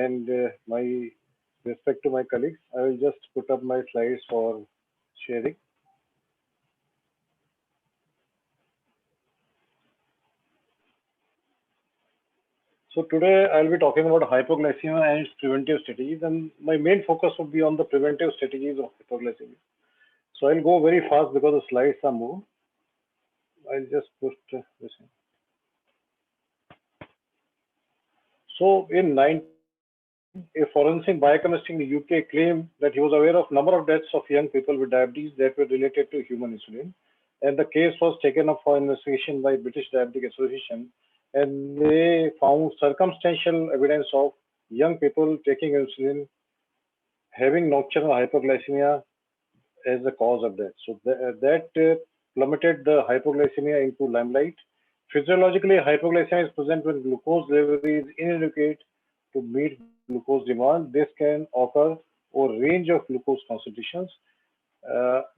and my respect to my colleagues. I will just put up my slides for sharing. So today I'll be talking about hypoglycemia and its preventive strategies, and my main focus would be on the preventive strategies of hypoglycemia. So I'll go very fast because the slides are moved. I'll just put this in. So in 1989, a forensic biochemist in the UK claimed that he was aware of number of deaths of young people with diabetes that were related to human insulin. And the case was taken up for investigation by British Diabetic Association, and they found circumstantial evidence of young people taking insulin having nocturnal hypoglycemia as the cause of death. So that plummeted the hypoglycemia into limelight. Physiologically, hypoglycemia is present when glucose level is inadequate to meet glucose demand. This can occur over a range of glucose concentrations.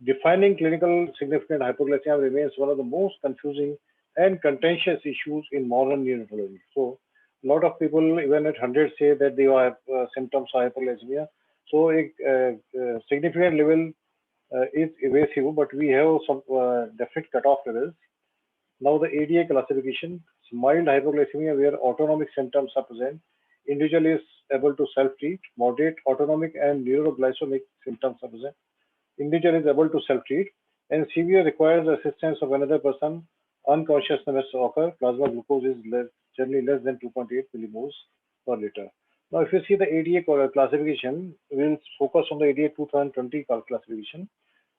Defining clinical significant hypoglycemia remains one of the most confusing and contentious issues in modern neonatology. So, a lot of people, even at 100, say that they have symptoms of hypoglycemia. So, a significant level is evasive, but we have some definite cutoff levels. Now, the ADA classification: mild hypoglycemia, where autonomic symptoms are present. Individual is able to self-treat. Moderate autonomic and neuroglycemic symptoms are present. Individual is able to self-treat. And severe requires assistance of another person. Unconsciousness occur. Plasma glucose is generally less than 2.8 millimoles per liter. Now, if you see the ADA classification, we'll focus on the ADA 2020 classification.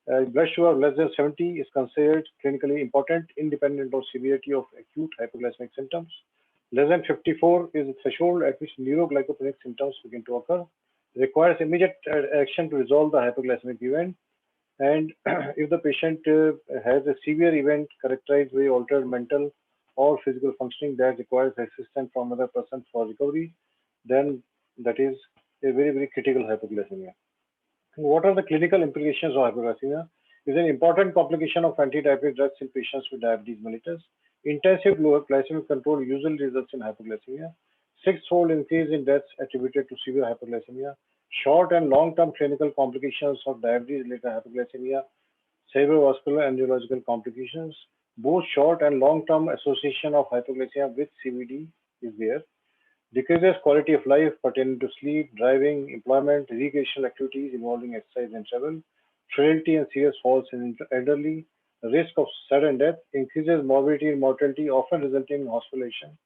Blood sugar less than 70 is considered clinically important, independent of severity of acute hypoglycemic symptoms. Less than 54 is the threshold at which neuroglycopenic symptoms begin to occur. Requires immediate action to resolve the hypoglycemic event. And if the patient has a severe event characterized by altered mental or physical functioning that requires assistance from another person for recovery, then that is a very, very critical hypoglycemia. What are the clinical implications of hypoglycemia? It is an important complication of anti-diabetic drugs in patients with diabetes mellitus. Intensive glycemic control usually results in hypoglycemia. Six-fold increase in deaths attributed to severe hypoglycemia. Short and long-term clinical complications of diabetes-related hypoglycemia. Cerebrovascular and neurological complications. Both short and long-term association of hypoglycemia with CVD is there. Decreases quality of life pertaining to sleep, driving, employment, recreational activities involving exercise and travel, frailty and serious falls in elderly, risk of sudden death, increases morbidity and mortality, often resulting in hospitalization,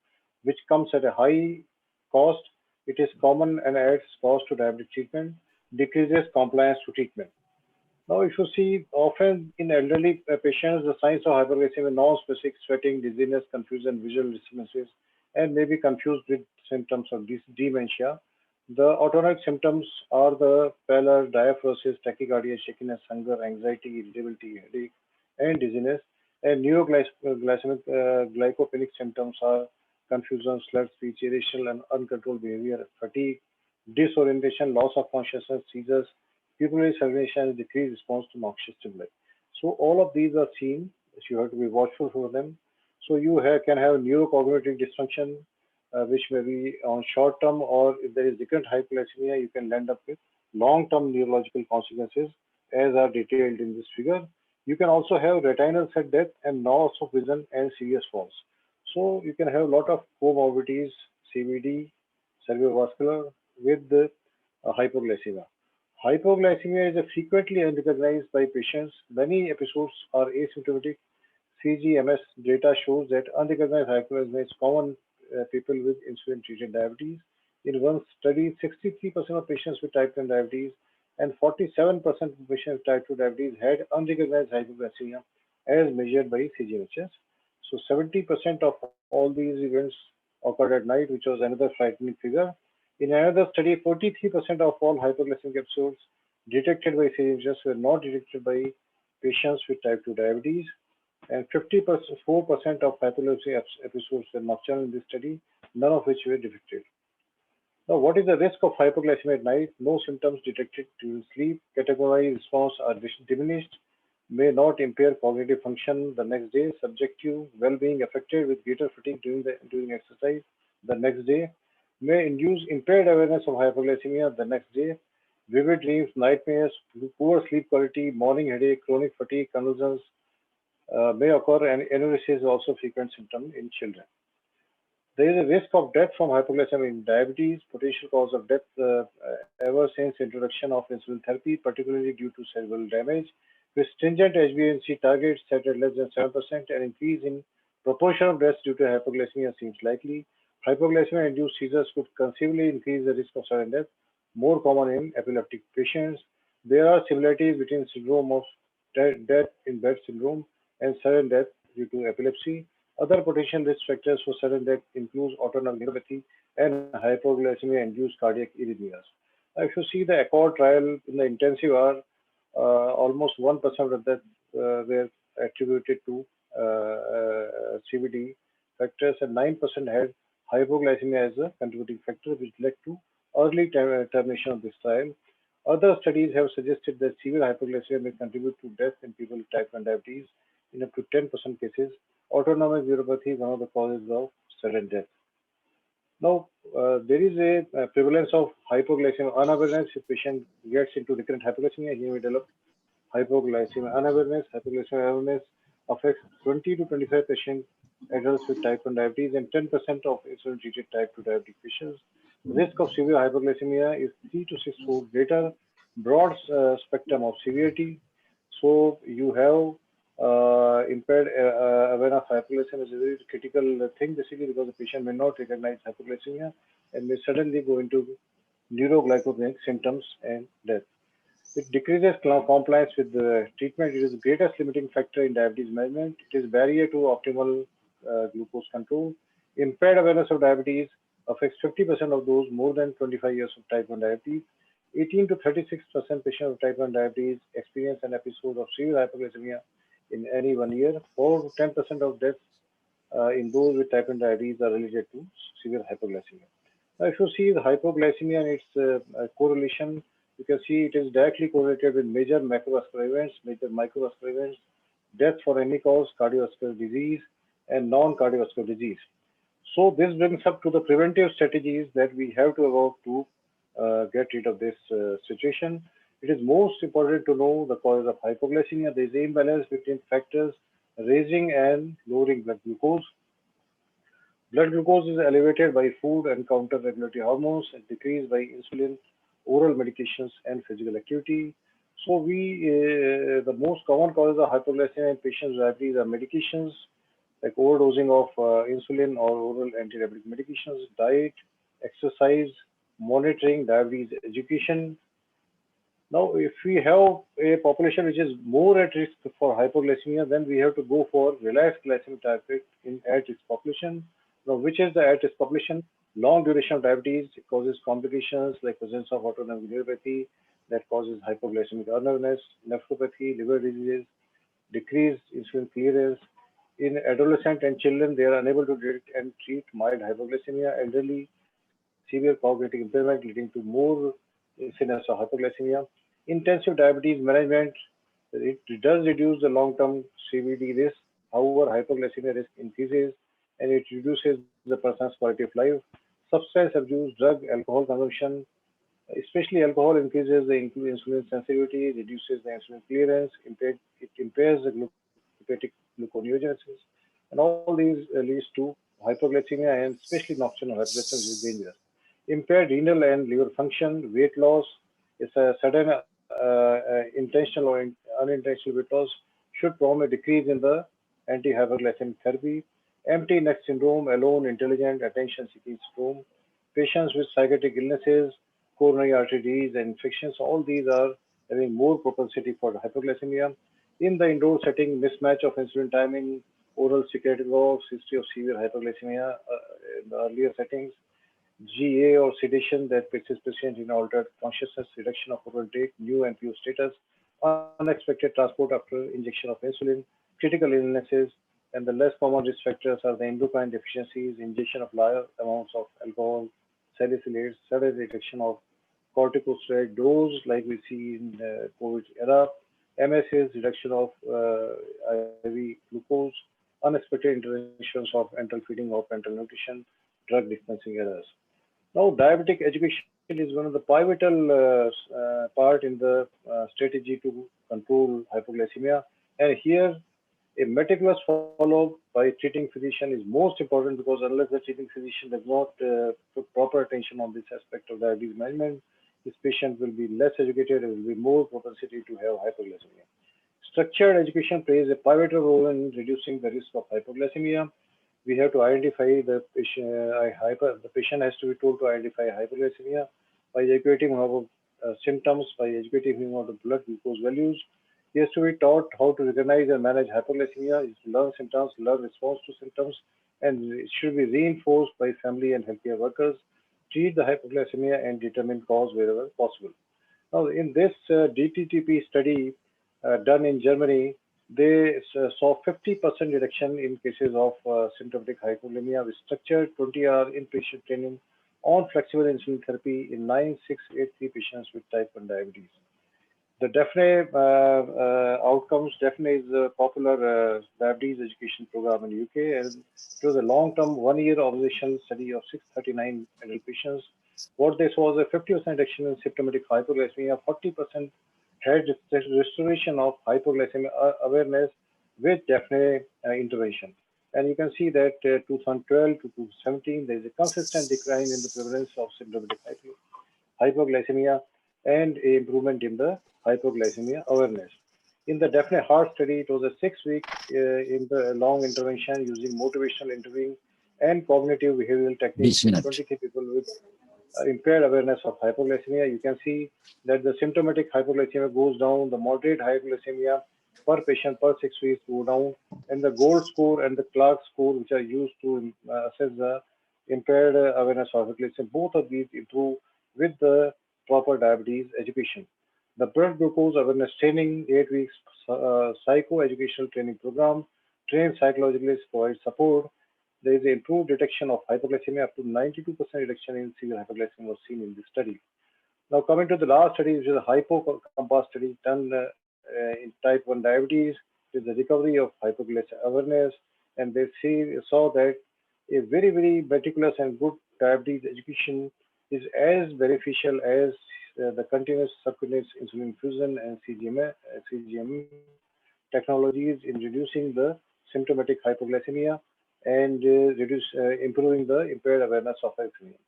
which comes at a high cost. It is common and adds cost to diabetic treatment, decreases compliance to treatment. Now, if you see, often in elderly patients, the signs of hypoglycemia are non-specific: sweating, dizziness, confusion, visual disturbances, and may be confused with symptoms of dementia. The autonomic symptoms are the pallor, diaphoresis, tachycardia, shakiness, hunger, anxiety, irritability, headache, and dizziness. And glycopenic symptoms are confusion, slurred speech, irrational and uncontrolled behavior, fatigue, disorientation, loss of consciousness, seizures, pupillary salivation, decreased response to noxious stimuli. So all of these are seen. So you have to be watchful for them. So you can have neurocognitive dysfunction, which may be on short term, or if there is recurrent hypoglycemia, you can end up with long-term neurological consequences, as are detailed in this figure. You can also have retinal cell death and loss of vision and serious falls. So you can have a lot of comorbidities, CVD, cerebrovascular with the hypoglycemia. Hypoglycemia is frequently unrecognized by patients. Many episodes are asymptomatic. CGMS data shows that unrecognized hypoglycemia is common people with insulin-treated diabetes. In one study, 63% of patients with type 1 diabetes and 47% of patients with type 2 diabetes had unrecognized hypoglycemia as measured by CGMHS. So 70% of all these events occurred at night, which was another frightening figure. In another study, 43% of all hypoglycemic episodes detected by CGMHS were not detected by patients with type 2 diabetes, and 54% of hypoglycemic episodes were nocturnal in this study, none of which were detected. Now, what is the risk of hypoglycemia at night? No symptoms detected during sleep. Categorized response are diminished, may not impair cognitive function the next day. Subjective well-being affected with greater fatigue during exercise the next day. may induce impaired awareness of hypoglycemia the next day, vivid dreams, nightmares, poor sleep quality, morning headache, chronic fatigue, convulsions may occur, and enuresis is also a frequent symptom in children. There is a risk of death from hypoglycemia in diabetes, potential cause of death ever since introduction of insulin therapy, particularly due to cerebral damage. With stringent HbA1c targets set at less than 7%, an increase in proportion of deaths due to hypoglycemia seems likely. Hypoglycemia-induced seizures could conceivably increase the risk of sudden death, more common in epileptic patients. There are similarities between syndrome of death in bed syndrome and sudden death due to epilepsy. Other potential risk factors for sudden death include autonomic neuropathy and hypoglycemia-induced cardiac arrhythmias. Now, if you see the ACCORD trial in the intensive hour, almost 1% of deaths were attributed to CVD factors, and 9% had hypoglycemia as a contributing factor, which led to early termination of this trial. Other studies have suggested that severe hypoglycemia may contribute to death in people with type 1 diabetes in up to 10% cases. Autonomic neuropathy is one of the causes of sudden death. Now, there is a prevalence of hypoglycemia unawareness. If patient gets into recurrent hypoglycemia, he may develop hypoglycemia unawareness. Hypoglycemia awareness affects 20 to 25% adults with type 1 diabetes and 10% of insulin-treated type 2 diabetic patients. Risk of severe hypoglycemia is 3 to 6-fold greater. Broad spectrum of severity. So you have impaired awareness of hypoglycemia is a very critical thing, basically, because the patient may not recognize hypoglycemia and may suddenly go into neuroglycopenic symptoms and death. It decreases compliance with the treatment. It is the greatest limiting factor in diabetes management. It is barrier to optimal glucose control. Impaired awareness of diabetes affects 50% of those more than 25 years of type 1 diabetes. 18 to 36% patients of type 1 diabetes experience an episode of severe hypoglycemia in any 1 year. 4 to 10% of deaths in those with type 1 diabetes are related to severe hypoglycemia. Now, if you see the hypoglycemia and its correlation, you can see it is directly correlated with major macrovascular events, major microvascular events, death for any cause, cardiovascular disease, and non-cardiovascular disease. So this brings up to the preventive strategies that we have to adopt to get rid of this situation. It is most important to know the cause of hypoglycemia. There is imbalance between factors raising and lowering blood glucose. Blood glucose is elevated by food and counter-regulatory hormones and decreased by insulin, oral medications, and physical activity. So the most common causes of hypoglycemia in patients with diabetes are medications like overdosing of insulin or oral anti-diabetic medications, diet, exercise, monitoring, diabetes education. Now, if we have a population which is more at risk for hypoglycemia, then we have to go for relaxed glycemic diet in at-risk population. Now, which is the at-risk population? Long duration of diabetes causes complications like presence of autonomic neuropathy that causes hypoglycemic unawareness, nephropathy, liver diseases, decreased insulin clearance. In adolescent and children, they are unable to detect and treat mild hypoglycemia. Elderly, severe cognitive impairment leading to more incidence of hypoglycemia. Intensive diabetes management, it does reduce the long-term CVD risk. However, hypoglycemia risk increases and it reduces the person's quality of life. Substance abuse, drug, alcohol consumption, especially alcohol, increases the insulin sensitivity, reduces the insulin clearance, it impairs the hepatic gluconeogenesis, and all these leads to hypoglycemia and especially nocturnal hypoglycemia, which is dangerous. Impaired renal and liver function, weight loss is a sudden intentional or unintentional weight loss should prompt a decrease in the anti-hyperglycemic therapy. Empty neck syndrome, alone, intelligent, attention-seeking syndrome, patients with psychiatric illnesses, coronary artery disease, and infections, all these are having more propensity for hypoglycemia. In the indoor setting, mismatch of insulin timing, oral secreted drugs, history of severe hypoglycemia in the earlier settings, GA or sedation that places patient in altered consciousness, reduction of oral intake, new NPO status, unexpected transport after injection of insulin, critical illnesses, and the less common risk factors are the endocrine deficiencies, ingestion of large amounts of alcohol, salicylates, sudden reduction of corticosteroid dose like we see in the COVID era, MSAs, reduction of IV glucose, unexpected interventions of enteral feeding or parenteral nutrition, drug dispensing errors. Now, diabetic education is one of the pivotal part in the strategy to control hypoglycemia. And here, a meticulous follow-up by treating physician is most important because unless the treating physician does not put proper attention on this aspect of diabetes management, his patient will be less educated and will be more propensity to have hypoglycemia. Structured education plays a pivotal role in reducing the risk of hypoglycemia. We have to identify the patient has to be told to identify hypoglycemia by educating him about symptoms, by educating him about the blood glucose values. He has to be taught how to recognize and manage hypoglycemia, is learn symptoms, learn response to symptoms, and it should be reinforced by family and healthcare workers. Treat the hypoglycemia and determine cause wherever possible. Now, in this DTTP study done in Germany, they saw 50% reduction in cases of symptomatic hypovolemia with structured 20-hour inpatient training on flexible insulin therapy in 9683 patients with type 1 diabetes. The DEFNE outcomes, DEFNE is a popular diabetes education program in the UK, and it was a long-term one-year observational study of 639 adult patients. What they saw was a 50% reduction in symptomatic hypoglycemia, 40% had restoration of hypoglycemia awareness with DEFNE intervention. And you can see that 2012 to 2017, there is a consistent decline in the prevalence of symptomatic hypoglycemia and a improvement in the hypoglycemia awareness. In the DEFNE heart study, it was a 6-week in the long intervention using motivational interviewing and cognitive behavioral techniques in 23 people with impaired awareness of hypoglycemia. You can see that the symptomatic hypoglycemia goes down, the moderate hypoglycemia per patient per 6 weeks go down, and the gold score and the Clark score, which are used to assess the impaired awareness of hypoglycemia, both of these improve with the proper diabetes education. The blood glucose awareness training, 8 weeks psycho-educational training program, trained psychologists provide support. There is improved detection of hypoglycemia, up to 92% reduction in severe hypoglycemia was seen in this study. Now coming to the last study, which is a HypoCompass study done in type 1 diabetes, is the recovery of hypoglycemia awareness, and they saw that a very, very meticulous and good diabetes education is as beneficial as the continuous subcutaneous insulin infusion and CGM technologies in reducing the symptomatic hypoglycemia and improving the impaired awareness of hypoglycemia.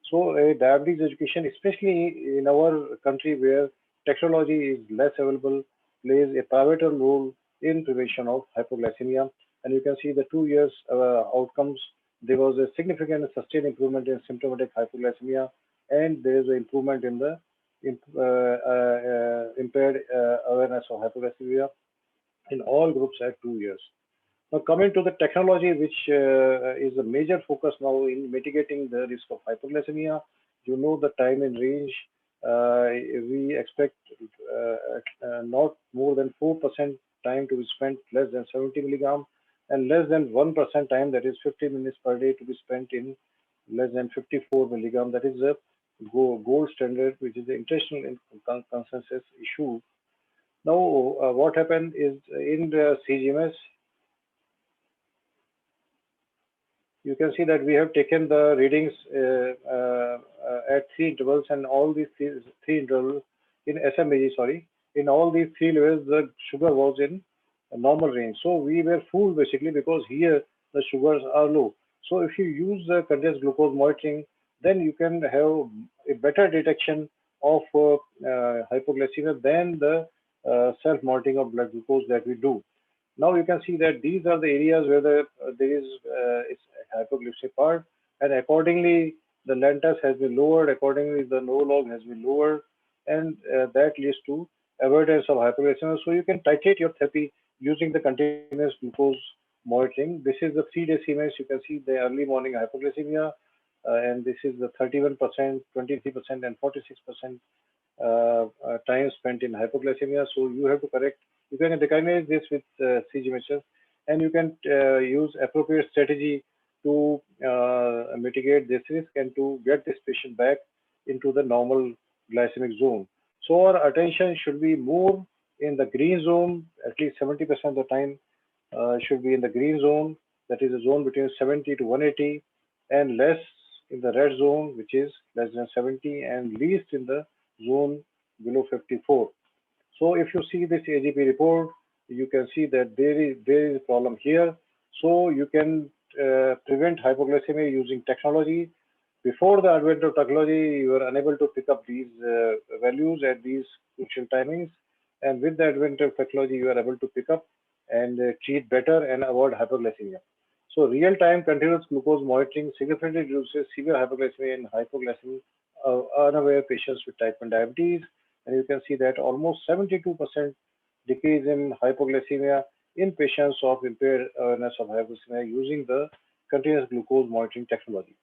So diabetes education, especially in our country where technology is less available, plays a pivotal role in prevention of hypoglycemia. And you can see the 2 years outcomes. There was a significant and sustained improvement in symptomatic hypoglycemia, and there is an improvement in the impaired awareness of hypoglycemia in all groups at 2 years. Now coming to the technology, which is a major focus now in mitigating the risk of hypoglycemia, you know the time in range. We expect not more than 4% time to be spent less than 70 milligram, and less than 1% time, that is 50 minutes per day, to be spent in less than 54 milligram. That is a gold standard, which is the international consensus issue. Now, what happened is in the CGMS, you can see that we have taken the readings at 3 intervals, and all these three intervals in SMAG, sorry, in all these 3 levels, the sugar was in a normal range. So we were fooled basically, because here the sugars are low. So if you use the continuous glucose monitoring, then you can have a better detection of hypoglycemia than the self-monitoring of blood glucose that we do. Now you can see that these are the areas where there is hypoglycemic part, and accordingly the lentils has been lowered, accordingly the no log has been lowered, and that leads to avoidance of hypoglycemia. So you can titrate your therapy using the continuous glucose monitoring. This is the 3-day CMS. You can see the early morning hypoglycemia, and this is the 31%, 23%, and 46% time spent in hypoglycemia. So you have to correct. You can recognize this with CGMHs, and you can use appropriate strategy to mitigate this risk and to get this patient back into the normal glycemic zone. So our attention should be more in the green zone. At least 70% of the time should be in the green zone. That is a zone between 70 to 180, and less in the red zone, which is less than 70, and least in the zone below 54. So if you see this AGP report, you can see that there is a problem here. So you can prevent hypoglycemia using technology. Before the advent of technology, you were unable to pick up these values at these crucial timings. And with the advent of technology, you are able to pick up and treat better and avoid hypoglycemia. So real-time continuous glucose monitoring significantly reduces severe hypoglycemia in hypoglycemic unaware patients with type 1 diabetes. And you can see that almost 72% decrease in hypoglycemia in patients of impaired awareness of hypoglycemia using the continuous glucose monitoring technology.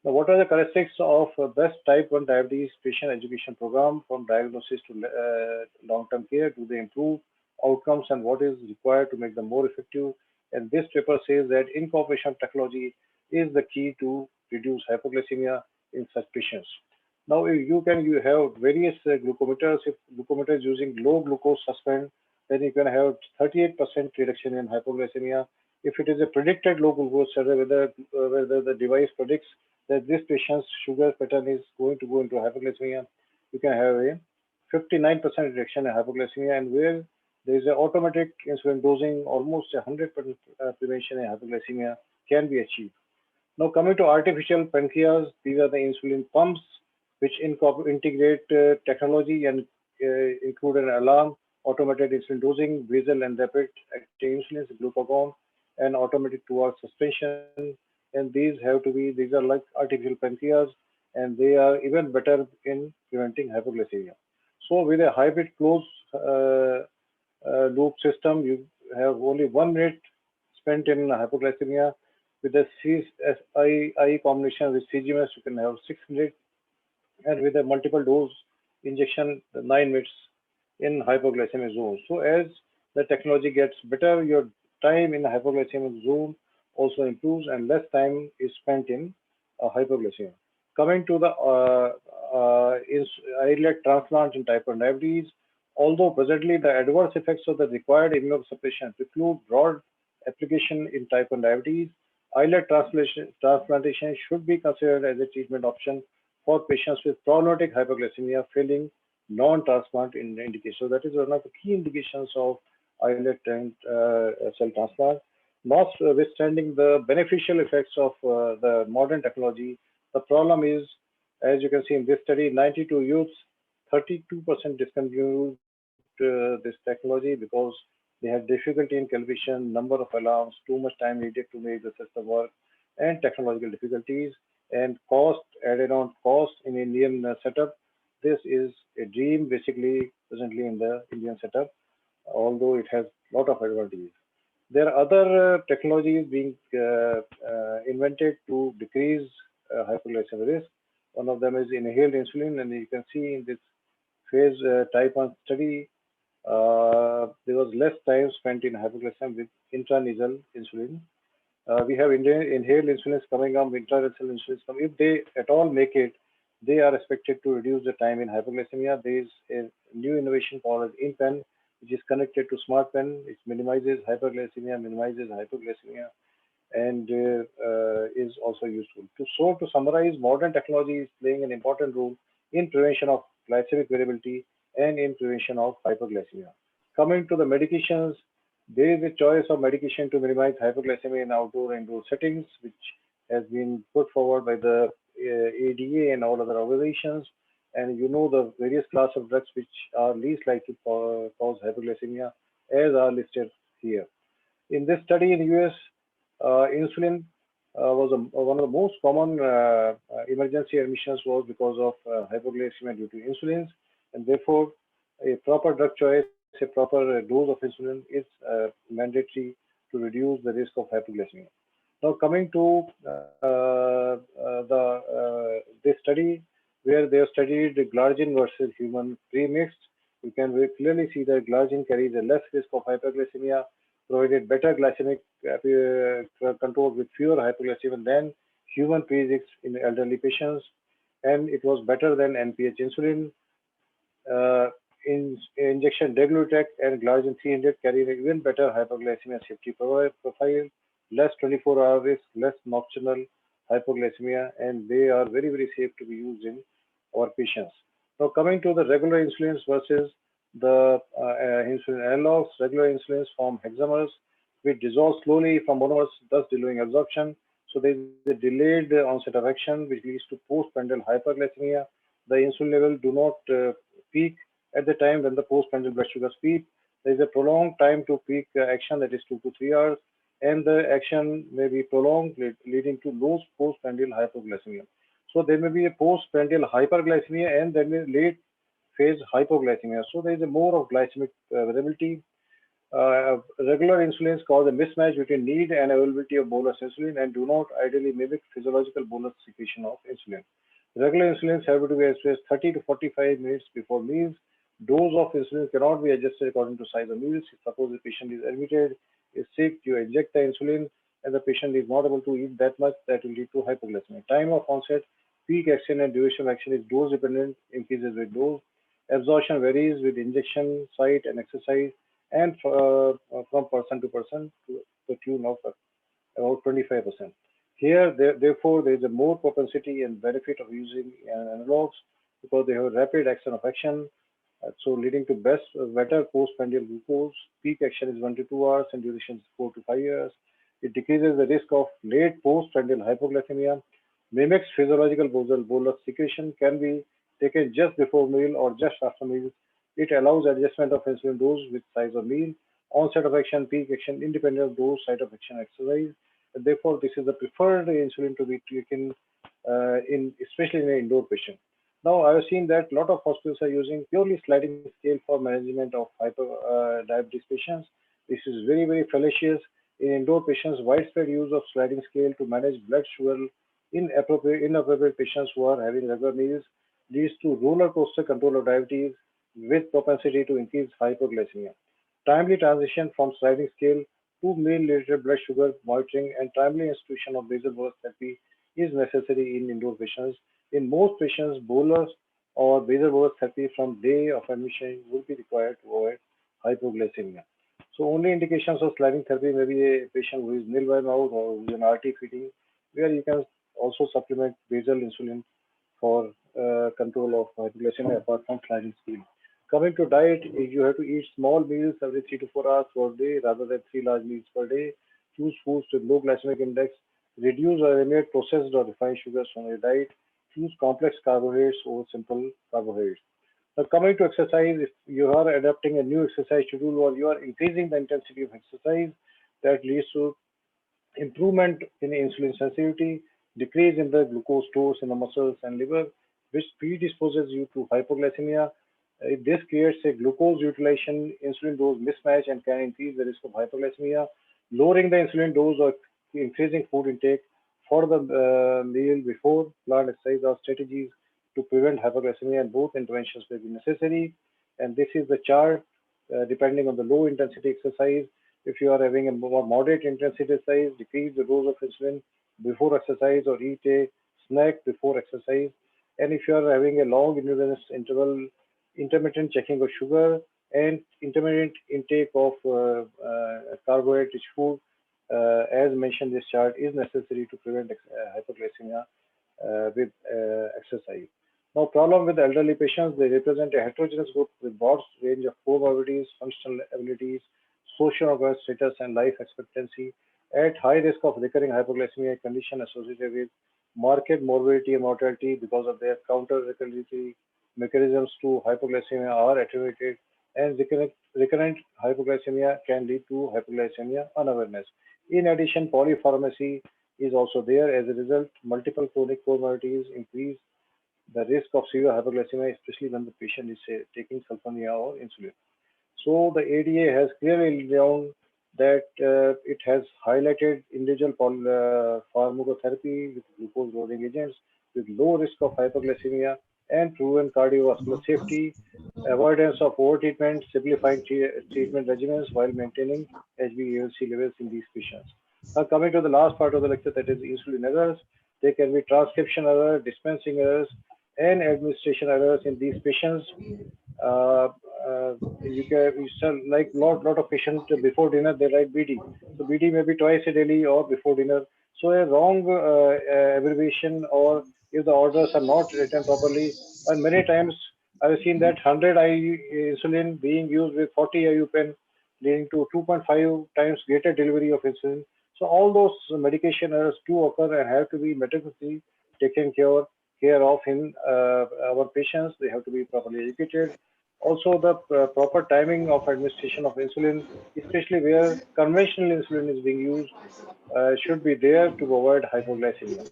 Now, what are the characteristics of best type 1 diabetes patient education program from diagnosis to long-term care? Do they improve outcomes and what is required to make them more effective? And this paper says that incorporation of technology is the key to reduce hypoglycemia in such patients. Now, you have various glucometers. If glucometer is using low glucose suspend, then you can have 38% reduction in hypoglycemia. If it is a predicted low glucose, whether the device predicts that this patient's sugar pattern is going to go into hypoglycemia, you can have a 59% reduction in hypoglycemia, and where there is an automatic insulin dosing, almost 100% prevention in hypoglycemia can be achieved. Now coming to artificial pancreas, these are the insulin pumps which integrate technology and include an alarm, automated insulin dosing, basal and rapid acting insulin, glucagon, and automatic two-hour suspension. And these are like artificial pancreas, and they are even better in preventing hypoglycemia. So with a hybrid closed loop system, you have only 1 minute spent in hypoglycemia. With the CCDSI combination with CGMS, you can have 6 minutes, and with a multiple dose injection, 9 minutes in hypoglycemic zone. So as the technology gets better, your time in the hypoglycemic zone also improves, and less time is spent in hypoglycemia. Coming to the islet transplant in type 1 diabetes, although presently the adverse effects of the required immunosuppression preclude broad application in type 1 diabetes, islet transplantation should be considered as a treatment option for patients with problematic hypoglycemia failing non-transplant indication. So that is one of the key indications of islet and cell transplant. Notwithstanding the beneficial effects of the modern technology, the problem is, as you can see in this study, 92 youths, 32% discontinued this technology because they had difficulty in calibration, number of alarms, too much time needed to make the system work, and technological difficulties, and cost, added on cost in Indian setup. This is a dream basically presently in the Indian setup, although it has a lot of advantages. There are other technologies being invented to decrease hypoglycemic risk. One of them is inhaled insulin, and you can see in this phase type 1 study, there was less time spent in hypoglycemia with intranasal insulin. We have inhaled insulins coming up, intranasal insulins coming. If they at all make it, they are expected to reduce the time in hypoglycemia. There is a new innovation called InPen, which is connected to smart pen. It minimizes hypoglycemia, and is also useful. To summarize, modern technology is playing an important role in prevention of glycemic variability and in prevention of hypoglycemia. Coming to the medications, there is a choice of medication to minimize hypoglycemia in outdoor and indoor settings, which has been put forward by the ADA and all other organizations. And you know the various class of drugs which are least likely to cause hypoglycemia, as are listed here. In this study in the US, insulin was one of the most common emergency admissions was because of hypoglycemia due to insulins, and therefore a proper drug choice, a proper dose of insulin is mandatory to reduce the risk of hypoglycemia. Now coming to this study where they have studied glargine versus human premixed, you can very clearly see that glargine carries a less risk of hypoglycemia, provided better glycemic control with fewer hypoglycemia than human premixed in elderly patients, and it was better than NPH insulin. Injection deglutec and glargine 300 carry an even better hypoglycemia safety profile, less 24-hour risk, less nocturnal hypoglycemia, and they are very, very safe to be used in our patients. Now, coming to the regular insulins versus the insulin analogs, regular insulins form hexamers which dissolve slowly from monomers, thus delaying absorption. So there is a delayed onset of action which leads to postprandial hyperglycemia. The insulin level do not peak at the time when the postprandial blood sugars peak. There is a prolonged time to peak action, that is 2 to 3 hours, and the action may be prolonged, leading to low postprandial hypoglycemia. So there may be a postprandial hyperglycemia and then a late phase hypoglycemia. So there is a more of glycemic variability. Regular insulins cause a mismatch between need and availability of bolus insulin and do not ideally mimic physiological bolus secretion of insulin. Regular insulins have to be expressed 30 to 45 minutes before meals. Dose of insulin cannot be adjusted according to size of meals. Suppose the patient is admitted, is sick, you inject the insulin, and the patient is not able to eat that much, that will lead to hypoglycemia. Time of onset, peak action, and duration of action is dose dependent, increases with dose. Absorption varies with injection site and exercise, and from person to person to the tune of about 25%. Here, therefore, there is a more propensity and benefit of using analogs because they have a rapid action of action, so leading to better postprandial glucose. Peak action is 1 to 2 hours and duration is 4 to 5 years. It decreases the risk of late postprandial hypoglycemia, mimics physiological bolus secretion, can be taken just before meal or just after meal. It allows adjustment of insulin dose with size of meal, onset of action, peak action, independent of dose, site of action, exercise. And therefore, this is the preferred insulin to be taken especially in an indoor patient. Now, I have seen that a lot of hospitals are using purely sliding scale for management of diabetes patients. This is very, very fallacious. In indoor patients, widespread use of sliding scale to manage blood sugar in inappropriate patients who are having regular meals leads to roller coaster control of diabetes with propensity to increase hypoglycemia. Timely transition from sliding scale to meal-related blood sugar monitoring and timely institution of basal bolus therapy is necessary in indoor patients. In most patients, bolus or basal bolus therapy from day of admission will be required to avoid hypoglycemia. So only indications of sliding therapy may be a patient who is nil by mouth or who is an RT feeding, where you can also supplement basal insulin for control of hypoglycemia apart from sliding scale. Coming to diet, you have to eat small meals every 3 to 4 hours per day rather than 3 large meals per day. Choose foods with low glycemic index. Reduce or eliminate processed or refined sugars from your diet. Choose complex carbohydrates over simple carbohydrates. Now, coming to exercise, if you are adopting a new exercise schedule or you are increasing the intensity of exercise, that leads to improvement in insulin sensitivity, decrease in the glucose stores in the muscles and liver, which predisposes you to hypoglycemia. This creates a glucose utilization insulin dose mismatch and can increase the risk of hypoglycemia. Lowering the insulin dose or increasing food intake for the meal before planned exercise are strategies to prevent hypoglycemia, and both interventions may be necessary. And this is the chart depending on the low intensity exercise. If you are having a more moderate intensity exercise, decrease the dose of insulin before exercise or eat a snack before exercise. And if you are having a long endurance interval, intermittent checking of sugar and intermittent intake of carbohydrate-rich food, as mentioned in this chart, is necessary to prevent hypoglycemia with exercise. Now, problem with elderly patients, they represent a heterogeneous group with broad range of comorbidities, functional abilities, social organic status, and life expectancy at high risk of recurring hypoglycemia, condition associated with marked morbidity and mortality because of their counter-regulatory mechanisms to hypoglycemia are attenuated, and recurrent hypoglycemia can lead to hypoglycemia unawareness. In addition, polypharmacy is also there. As a result, multiple chronic comorbidities increase the risk of severe hypoglycemia, especially when the patient is taking sulfonylurea or insulin. So the ADA has clearly laid down that it has highlighted individual pharmacotherapy with glucose lowering agents with low risk of hypoglycemia and proven cardiovascular safety, avoidance of overtreatment, simplifying treatment regimens while maintaining HbA1c levels in these patients. Now coming to the last part of the lecture, that is insulin errors. There can be transcription errors, dispensing errors, and administration errors in these patients. You sell like lot of patients before dinner they write BD. So BD may be twice a daily or before dinner. So a wrong abbreviation, or if the orders are not written properly, and many times I've seen that 100 IU insulin being used with 40 IU pen, leading to 2.5 times greater delivery of insulin. So all those medication errors do occur and have to be meticulously taken care of in our patients. They have to be properly educated. Also, the proper timing of administration of insulin, especially where conventional insulin is being used, should be there to avoid hypoglycemia.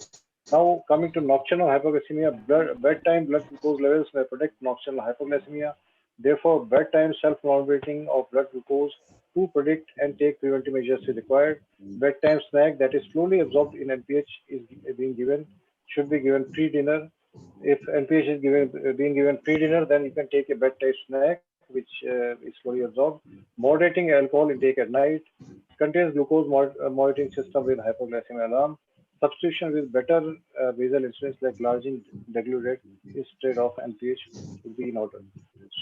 Now, coming to nocturnal hypoglycemia, bedtime blood glucose levels may predict nocturnal hypoglycemia. Therefore, bedtime self-monitoring of blood glucose to predict and take preventive measures is required. Bedtime snack that is slowly absorbed in NPH is being given, should be given pre-dinner. If NPH is being given pre-dinner, then you can take a bedtime snack, which is slowly absorbed. Moderating alcohol intake at night, contains glucose monitoring system with hypoglycemia alarm. Substitution with better basal insulins like glargine degludec instead of NPH would be in order.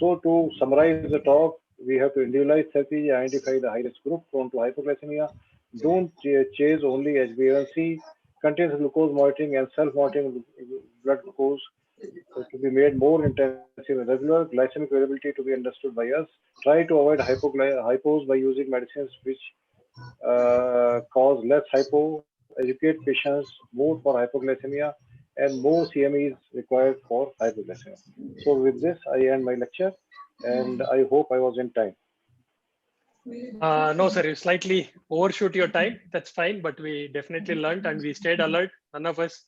So to summarize the talk, we have to individualize therapy, identify the high-risk group prone to hypoglycemia. Don't chase only HbA1c. Contains glucose monitoring and self-monitoring blood glucose to be made more intensive and regular. Glycemic variability to be understood by us. Try to avoid hypos by using medicines which cause less hypo, educate patients more for hypoglycemia, and more CME is required for hypoglycemia. So with this, I end my lecture, and I hope I was in time. No, sir, you slightly overshoot your time. That's fine, but we definitely learned and we stayed alert. None of us